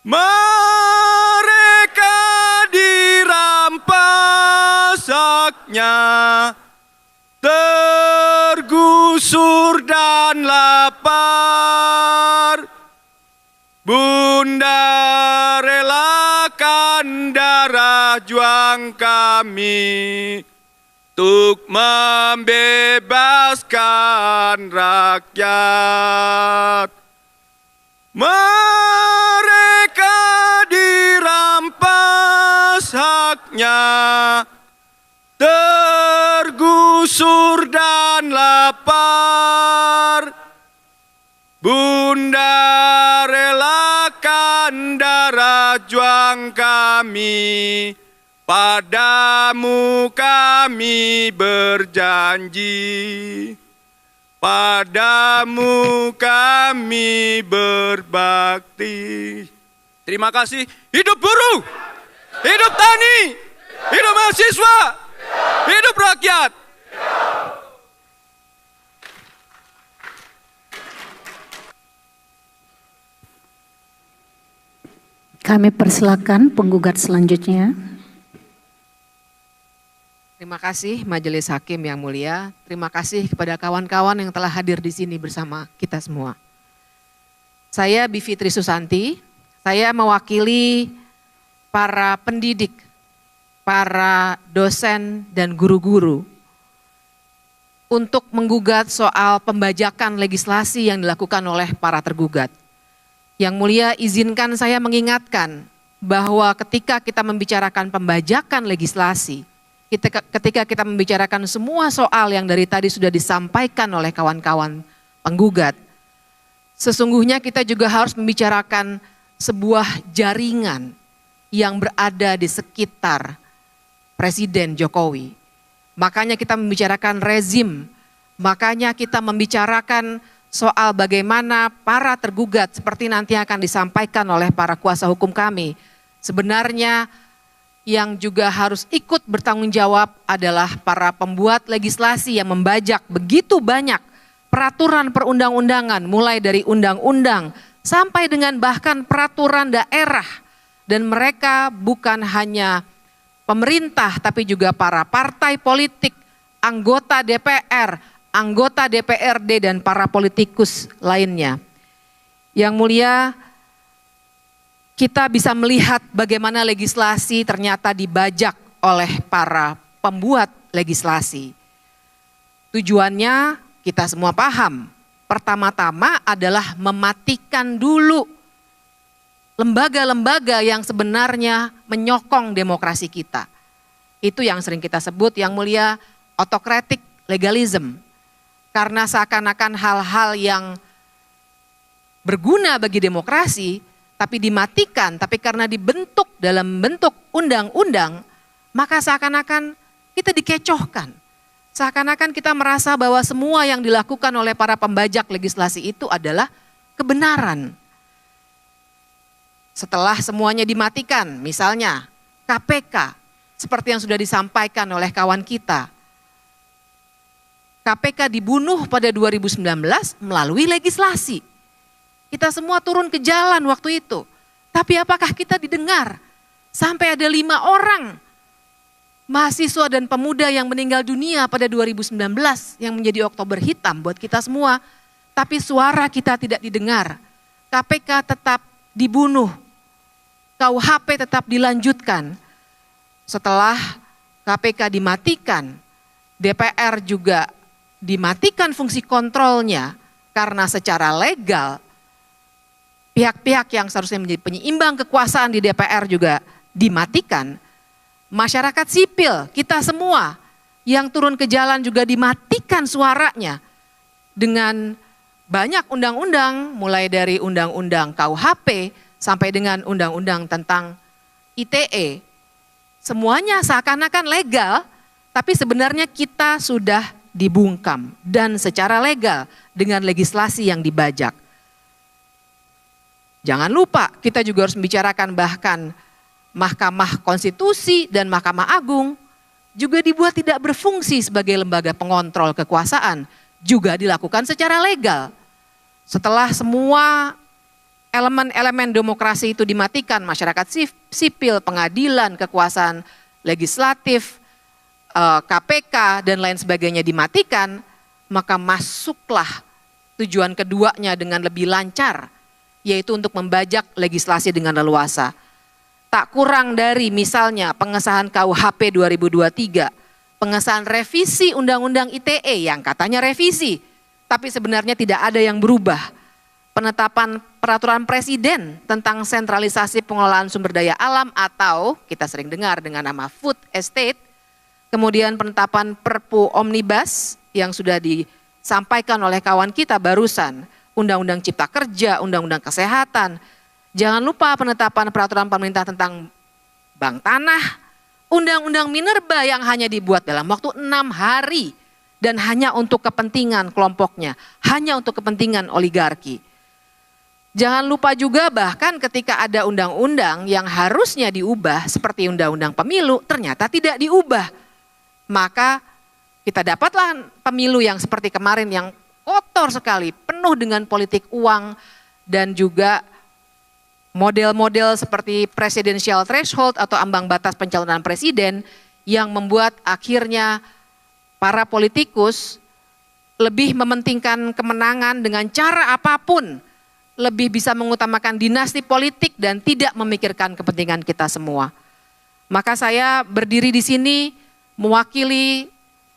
Mereka dirampas haknya, tergusur dan lapar. Bunda relakan darah juang kami untuk membebaskan rakyat. Mereka dirampas haknya, tergusur dan lapar. Bunda relakan darah juang kami, padamu kami berjanji, padamu kami berbakti. Terima kasih. Hidup buruh, hidup tani, hidup mahasiswa, hidup rakyat. Kami persilakan penggugat selanjutnya. Terima kasih Majelis Hakim yang mulia. Terima kasih kepada kawan-kawan yang telah hadir di sini bersama kita semua. Saya Bivitri Susanti. Saya mewakili para pendidik, para dosen dan guru-guru untuk menggugat soal pembajakan legislasi yang dilakukan oleh para tergugat. Yang mulia, izinkan saya mengingatkan bahwa ketika kita membicarakan pembajakan legislasi, ketika kita membicarakan semua soal yang dari tadi sudah disampaikan oleh kawan-kawan penggugat, sesungguhnya kita juga harus membicarakan sebuah jaringan yang berada di sekitar Presiden Jokowi. Makanya kita membicarakan rezim, makanya kita membicarakan soal bagaimana para tergugat seperti nanti akan disampaikan oleh para kuasa hukum kami. Sebenarnya yang juga harus ikut bertanggung jawab adalah para pembuat legislasi yang membajak begitu banyak peraturan perundang-undangan, mulai dari undang-undang sampai dengan bahkan peraturan daerah. Dan mereka bukan hanya pemerintah tapi juga para partai politik, anggota DPR, anggota DPRD dan para politikus lainnya. Yang mulia, kita bisa melihat bagaimana legislasi ternyata dibajak oleh para pembuat legislasi. Tujuannya kita semua paham. Pertama-tama adalah mematikan dulu lembaga-lembaga yang sebenarnya menyokong demokrasi kita. Itu yang sering kita sebut, yang mulia, autocratic legalism. Karena seakan-akan hal-hal yang berguna bagi demokrasi tapi dimatikan, tapi karena dibentuk dalam bentuk undang-undang, maka seakan-akan kita dikecohkan. Seakan-akan kita merasa bahwa semua yang dilakukan oleh para pembajak legislasi itu adalah kebenaran. Setelah semuanya dimatikan, misalnya KPK, seperti yang sudah disampaikan oleh kawan kita, KPK dibunuh pada 2019 melalui legislasi. Kita semua turun ke jalan waktu itu. Tapi apakah kita didengar? Sampai ada 5 orang mahasiswa dan pemuda yang meninggal dunia pada 2019 yang menjadi Oktober hitam buat kita semua. Tapi suara kita tidak didengar. KPK tetap dibunuh. KUHP tetap dilanjutkan. Setelah KPK dimatikan, DPR juga dimatikan fungsi kontrolnya karena secara legal pihak-pihak yang seharusnya menjadi penyeimbang kekuasaan di DPR juga dimatikan. Masyarakat sipil, kita semua yang turun ke jalan juga dimatikan suaranya dengan banyak undang-undang, mulai dari undang-undang KUHP sampai dengan undang-undang tentang ITE. Semuanya seakan-akan legal, tapi sebenarnya kita sudah dibungkam dan secara legal dengan legislasi yang dibajak. Jangan lupa kita juga harus membicarakan bahkan Mahkamah Konstitusi dan Mahkamah Agung juga dibuat tidak berfungsi sebagai lembaga pengontrol kekuasaan, juga dilakukan secara legal. Setelah semua elemen-elemen demokrasi itu dimatikan, masyarakat sipil, pengadilan, kekuasaan legislatif, KPK dan lain sebagainya dimatikan, maka masuklah tujuan keduanya dengan lebih lancar, yaitu untuk membajak legislasi dengan leluasa. Tak kurang dari misalnya pengesahan KUHP 2023, pengesahan revisi Undang-Undang ITE yang katanya revisi, tapi sebenarnya tidak ada yang berubah. Penetapan peraturan presiden tentang sentralisasi pengelolaan sumber daya alam atau kita sering dengar dengan nama food estate, kemudian penetapan Perpu Omnibus yang sudah disampaikan oleh kawan kita barusan, Undang-Undang Cipta Kerja, Undang-Undang Kesehatan. Jangan lupa penetapan peraturan pemerintah tentang bank tanah, Undang-Undang Minerba yang hanya dibuat dalam waktu 6 hari dan hanya untuk kepentingan kelompoknya, hanya untuk kepentingan oligarki. Jangan lupa juga bahkan ketika ada undang-undang yang harusnya diubah seperti Undang-Undang Pemilu ternyata tidak diubah. Maka kita dapatlah pemilu yang seperti kemarin yang kotor sekali, penuh dengan politik uang dan juga model-model seperti presidential threshold atau ambang batas pencalonan presiden yang membuat akhirnya para politikus lebih mementingkan kemenangan dengan cara apapun, lebih bisa mengutamakan dinasti politik dan tidak memikirkan kepentingan kita semua. Maka saya berdiri di sini mewakili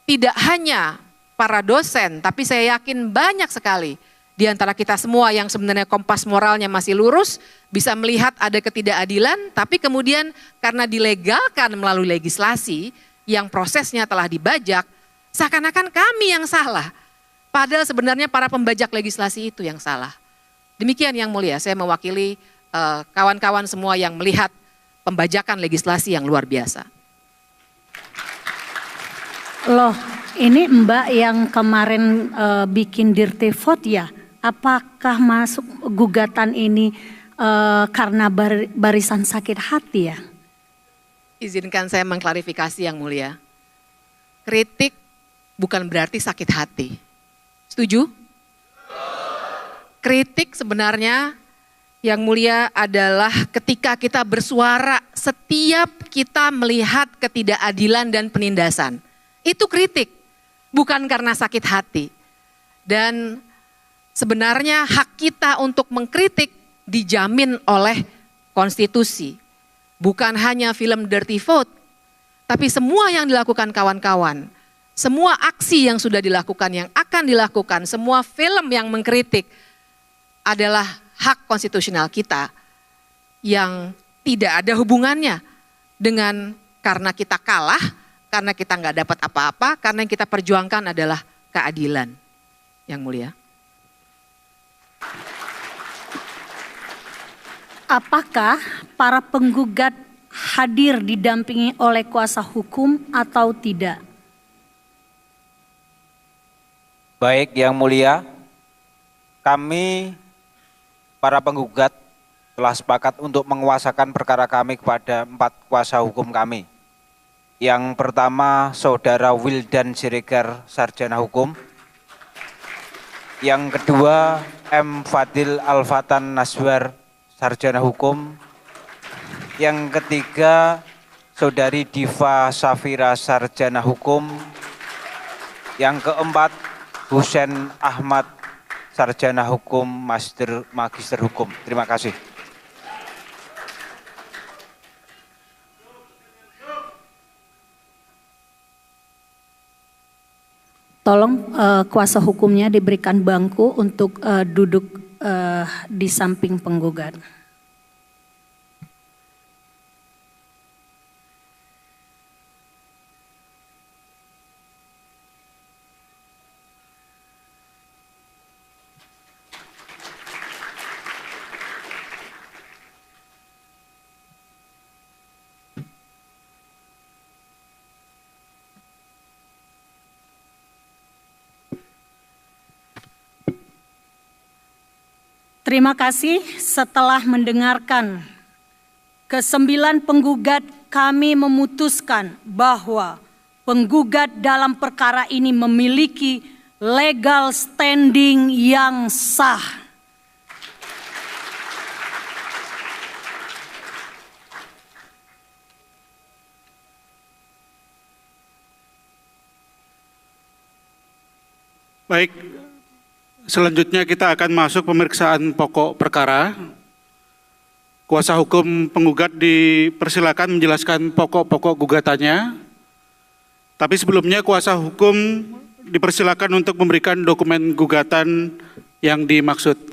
tidak hanya para dosen, tapi saya yakin banyak sekali di antara kita semua yang sebenarnya kompas moralnya masih lurus, bisa melihat ada ketidakadilan, tapi kemudian karena dilegalkan melalui legislasi yang prosesnya telah dibajak, seakan-akan kami yang salah. Padahal sebenarnya para pembajak legislasi itu yang salah. Demikian yang mulia, saya mewakili kawan-kawan semua yang melihat pembajakan legislasi yang luar biasa. Loh, ini Mbak yang kemarin bikin dirty vote ya? Apakah masuk gugatan ini karena barisan sakit hati ya? Izinkan saya mengklarifikasi yang mulia. Kritik bukan berarti sakit hati. Setuju? Kritik sebenarnya yang mulia adalah ketika kita bersuara setiap kita melihat ketidakadilan dan penindasan. Itu kritik, bukan karena sakit hati. Dan sebenarnya hak kita untuk mengkritik dijamin oleh konstitusi. Bukan hanya film Dirty Vote, tapi semua yang dilakukan kawan-kawan. Semua aksi yang sudah dilakukan, yang akan dilakukan, semua film yang mengkritik adalah hak konstitusional kita yang tidak ada hubungannya dengan karena kita kalah, karena kita nggak dapat apa-apa, karena yang kita perjuangkan adalah keadilan. Yang mulia. apakah para penggugat hadir didampingi oleh kuasa hukum atau tidak? Baik, Yang Mulia, kami para penggugat telah sepakat untuk menguasakan perkara kami kepada 4 kuasa hukum kami. Yang pertama, Saudara Wildan Siregar, Sarjana Hukum. Yang kedua, M. Fadil Alfatan Naswar, Sarjana Hukum. Yang ketiga, Saudari Diva Safira, Sarjana Hukum. Yang keempat, Husen Ahmad, Sarjana Hukum, Magister Hukum. Terima kasih. Tolong kuasa hukumnya diberikan bangku untuk duduk di samping penggugat. Terima kasih. Setelah mendengarkan ke-9 penggugat, kami memutuskan bahwa penggugat dalam perkara ini memiliki legal standing yang sah. Baik. Selanjutnya kita akan masuk pemeriksaan pokok perkara. Kuasa hukum penggugat dipersilakan menjelaskan pokok-pokok gugatannya. Tapi sebelumnya kuasa hukum dipersilakan untuk memberikan dokumen gugatan yang dimaksud.